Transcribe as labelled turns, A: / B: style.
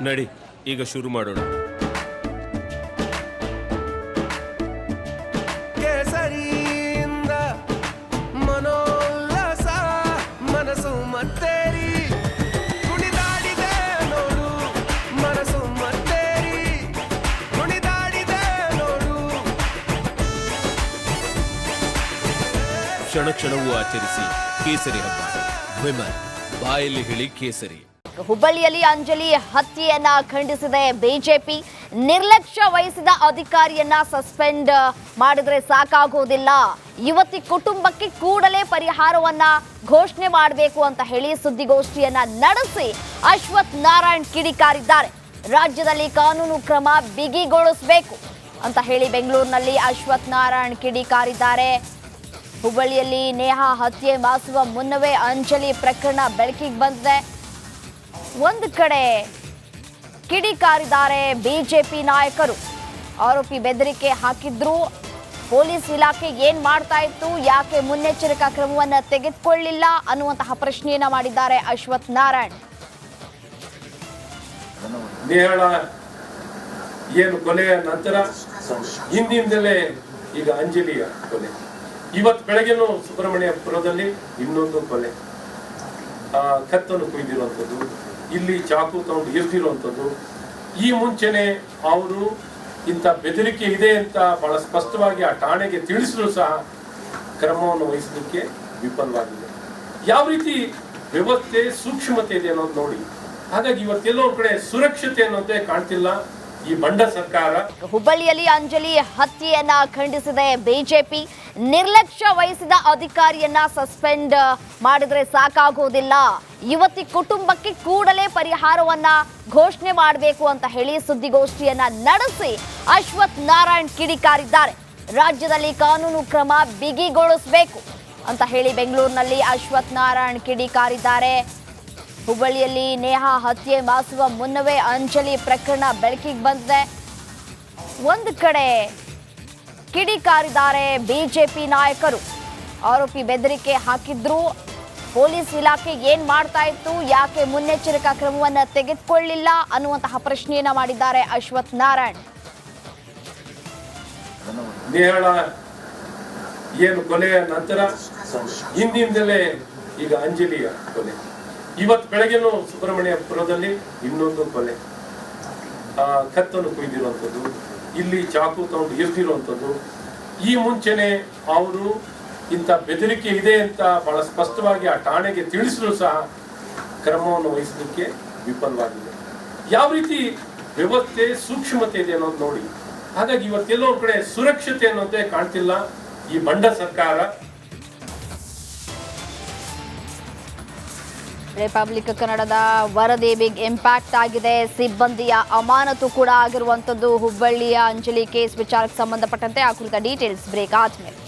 A: ನಡಿ ಈಗ ಶುರು ಮಾಡೋಣ.
B: ಕೇಸರಿಯಿಂದ ಮನೋಲ್ಲಾಸ ಮನಸ್ಸು ಮತ್ತೇರಿ ಕುಣಿದಾಡಿದೆ ನೋಡು, ಮನಸ್ಸು ಮತ್ತೇರಿ ಕುಣಿದಾಡಿದೆ ನೋಡು.
A: ಕ್ಷಣ ಕ್ಷಣವೂ ಆಚರಿಸಿ ಕೇಸರಿ ಹಬ್ಬ. ವಿಮಲ್ ಬಾಯಲ್ಲಿ ಹೇಳಿ ಕೇಸರಿ.
C: ಹುಬ್ಬಳ್ಳಿಯಲ್ಲಿ ಅಂಜಲಿ ಹತ್ಯೆಯನ್ನ ಖಂಡಿಸಿದೆ ಬಿಜೆಪಿ. ನಿರ್ಲಕ್ಷ್ಯ ವಹಿಸಿದ ಅಧಿಕಾರಿಯನ್ನ ಸಸ್ಪೆಂಡ್ ಮಾಡಿದ್ರೆ ಸಾಕಾಗೋದಿಲ್ಲ, ಯುವತಿ ಕುಟುಂಬಕ್ಕೆ ಕೂಡಲೇ ಪರಿಹಾರವನ್ನ ಘೋಷಣೆ ಮಾಡಬೇಕು ಅಂತ ಹೇಳಿ ಸುದ್ದಿಗೋಷ್ಠಿಯನ್ನ ನಡೆಸಿ ಅಶ್ವಥ್ ನಾರಾಯಣ್ ಕಿಡಿಕಾರಿದ್ದಾರೆ. ರಾಜ್ಯದಲ್ಲಿ ಕಾನೂನು ಕ್ರಮ ಬಿಗಿಗೊಳಿಸಬೇಕು ಅಂತ ಹೇಳಿ ಬೆಂಗಳೂರಿನಲ್ಲಿ ಅಶ್ವಥ್ ನಾರಾಯಣ್ ಕಿಡಿಕಾರಿದ್ದಾರೆ. ಹುಬ್ಬಳ್ಳಿಯಲ್ಲಿ ನೇಹಾ ಹತ್ಯೆ ಮಾಸುವ ಮುನ್ನವೇ ಅಂಜಲಿ ಪ್ರಕರಣ ಬೆಳಕಿಗೆ ಬಂದಿದೆ. ಒಂದು ಕಡೆ ಕಿಡಿಕಾರಿದ್ದಾರೆ ಬಿಜೆಪಿ ನಾಯಕರು. ಆರೋಪಿ ಬೆದರಿಕೆ ಹಾಕಿದ್ರು, ಪೊಲೀಸ್ ಇಲಾಖೆ ಏನ್ ಮಾಡ್ತಾ ಇತ್ತು, ಯಾಕೆ ಮುನ್ನೆಚ್ಚರಿಕಾ ಕ್ರಮವನ್ನು ತೆಗೆದುಕೊಳ್ಳಿಲ್ಲ ಅನ್ನುವಂತಹ ಪ್ರಶ್ನೆಯನ್ನ ಮಾಡಿದ್ದಾರೆ ಅಶ್ವಥ್ ನಾರಾಯಣ್.
D: ನೇಹಾಳ ಏನು ಕೊಲೆಯ ನಂತರ ಹಿಂದಿಂದಲೇ ಈಗ ಅಂಜಲಿಯ ಕೊಲೆ, ಇವತ್ತು ಬೆಳಗ್ಗೆನೂ ಸುಬ್ರಹ್ಮಣ್ಯಪುರದಲ್ಲಿ ಇನ್ನೊಂದು ಕೊಲೆ, ಕತ್ತನ್ನು ಕುಯ್ದಿರುವಂಥದ್ದು, ಇಲ್ಲಿ ಚಾಕು ತಗೊಂಡು ಎಸ್ದಿರುವಂಥದ್ದು. ಈ ಮುಂಚೆನೆ ಅವರು ಇಂಥ ಬೆದರಿಕೆ ಇದೆ ಅಂತ ಬಹಳ ಸ್ಪಷ್ಟವಾಗಿ ಆ ಠಾಣೆಗೆ ತಿಳಿಸಿದ್ರು ಸಹ ಕ್ರಮವನ್ನು ವಹಿಸಲಿಕ್ಕೆ ವಿಫಲವಾಗಿದೆ. ಯಾವ ರೀತಿ ವ್ಯವಸ್ಥೆ ಸೂಕ್ಷ್ಮತೆ ಇದೆ ಅನ್ನೋದು ನೋಡಿ. ಹಾಗಾಗಿ ಇವತ್ತೆಲ್ಲೋ ಒಂದ್ ಕಡೆ ಸುರಕ್ಷತೆ ಅನ್ನೋದೇ ಕಾಣ್ತಿಲ್ಲ ಈ ಬಂಡ ಸರ್ಕಾರ.
C: ಹುಬ್ಬಳ್ಳಿಯಲ್ಲಿ ಅಂಜಲಿ ಹತ್ಯೆಯನ್ನ ಖಂಡಿಸಿದೆ ಬಿಜೆಪಿ. ನಿರ್ಲಕ್ಷ್ಯ ವಹಿಸಿದ ಅಧಿಕಾರಿಯನ್ನ ಸಸ್ಪೆಂಡ್ ಮಾಡಿದ್ರೆ ಸಾಕಾಗೋದಿಲ್ಲ, ಯುವತಿ ಕುಟುಂಬಕ್ಕೆ ಕೂಡಲೇ ಪರಿಹಾರವನ್ನ ಘೋಷಣೆ ಮಾಡಬೇಕು ಅಂತ ಹೇಳಿ ಸುದ್ದಿಗೋಷ್ಠಿಯನ್ನ ನಡೆಸಿ ಅಶ್ವಥ್ ನಾರಾಯಣ್ ಕಿಡಿಕಾರಿದ್ದಾರೆ. ರಾಜ್ಯದಲ್ಲಿ ಕಾನೂನು ಕ್ರಮ ಬಿಗಿಗೊಳಿಸಬೇಕು ಅಂತ ಹೇಳಿ ಬೆಂಗಳೂರಿನಲ್ಲಿ ಅಶ್ವಥ್ ನಾರಾಯಣ್ ಕಿಡಿಕಾರಿದ್ದಾರೆ. ಹುಬ್ಬಳ್ಳಿಯಲ್ಲಿ ನೇಹಾ ಹತ್ಯೆ ಮಾಸುವ ಮುನ್ನವೇ ಅಂಜಲಿ ಪ್ರಕರಣ ಬೆಳಕಿಗೆ ಬಂದಿದೆ. ಒಂದು ಕಡೆ ಕಿಡಿಕಾರಿದ್ದಾರೆ ಬಿಜೆಪಿ ನಾಯಕರು. ಆರೋಪಿ ಬೆದರಿಕೆ ಹಾಕಿದ್ರು, ಪೊಲೀಸ್ ಇಲಾಖೆ ಏನ್ ಮಾಡ್ತಾ ಇತ್ತು, ಯಾಕೆ ಮುನ್ನೆಚ್ಚರಿಕಾ ಕ್ರಮವನ್ನು ತೆಗೆದುಕೊಳ್ಳಿಲ್ಲ ಅನ್ನುವಂತಹ ಪ್ರಶ್ನೆಯನ್ನ ಮಾಡಿದ್ದಾರೆ ಅಶ್ವಥ್ ನಾರಾಯಣ್.
D: ನೇಹಾಳ ಏನು ಕೊಲೆಯ ನಂತರ ಹಿಂದಿಂದಲೇ ಈಗ ಅಂಜಲಿಯ ಕೊಲೆ, ಇವತ್ತು ಬೆಳಗ್ಗೆನೂ ಸುಬ್ರಹ್ಮಣ್ಯಪುರದಲ್ಲಿ ಇನ್ನೊಂದು ಕೊಲೆ, ಕತ್ತನ್ನು ಕುಯ್ದಿರುವಂಥದ್ದು, ಇಲ್ಲಿ ಚಾಕು ತಗೊಂಡು ಎಸ್ದಿರುವಂಥದ್ದು. ಈ ಮುಂಚೆನೆ ಅವರು ಇಂಥ ಬೆದರಿಕೆ ಇದೆ ಅಂತ ಬಹಳ ಸ್ಪಷ್ಟವಾಗಿ ಆ ಠಾಣೆಗೆ ತಿಳಿಸಿದ್ರು ಸಹ ಕ್ರಮವನ್ನು ವಹಿಸಲಿಕ್ಕೆ ವಿಫಲವಾಗಿದೆ. ಯಾವ ರೀತಿ ವ್ಯವಸ್ಥೆ ಸೂಕ್ಷ್ಮತೆ ಇದೆ ಅನ್ನೋದು ನೋಡಿ. ಹಾಗಾಗಿ ಇವತ್ತೆಲ್ಲೋ ಒಂದ್ ಕಡೆ ಸುರಕ್ಷತೆ ಅನ್ನೋದೇ ಕಾಣ್ತಿಲ್ಲ ಈ ಬಂಡ ಸರ್ಕಾರ.
C: ರಿಪಬ್ಲಿಕ್ ಕನ್ನಡದ ವರದಿ ಬಿಗ್ ಇಂಪ್ಯಾಕ್ಟ್ ಆಗಿದೆ. ಸಿಬ್ಬಂದಿಯ ಅಮಾನತು ಕೂಡ ಆಗಿರುವಂತದ್ದು ಹುಬ್ಬಳ್ಳಿಯ ಅಂಜಲಿ ಕೇಸ್ ವಿಚಾರಕ್ಕೆ ಸಂಬಂಧಪಟ್ಟಂತೆ. ಆ ಕುರಿತ ಡೀಟೇಲ್ಸ್ ಬ್ರೇಕ್ ಆದ್ಮೇಲೆ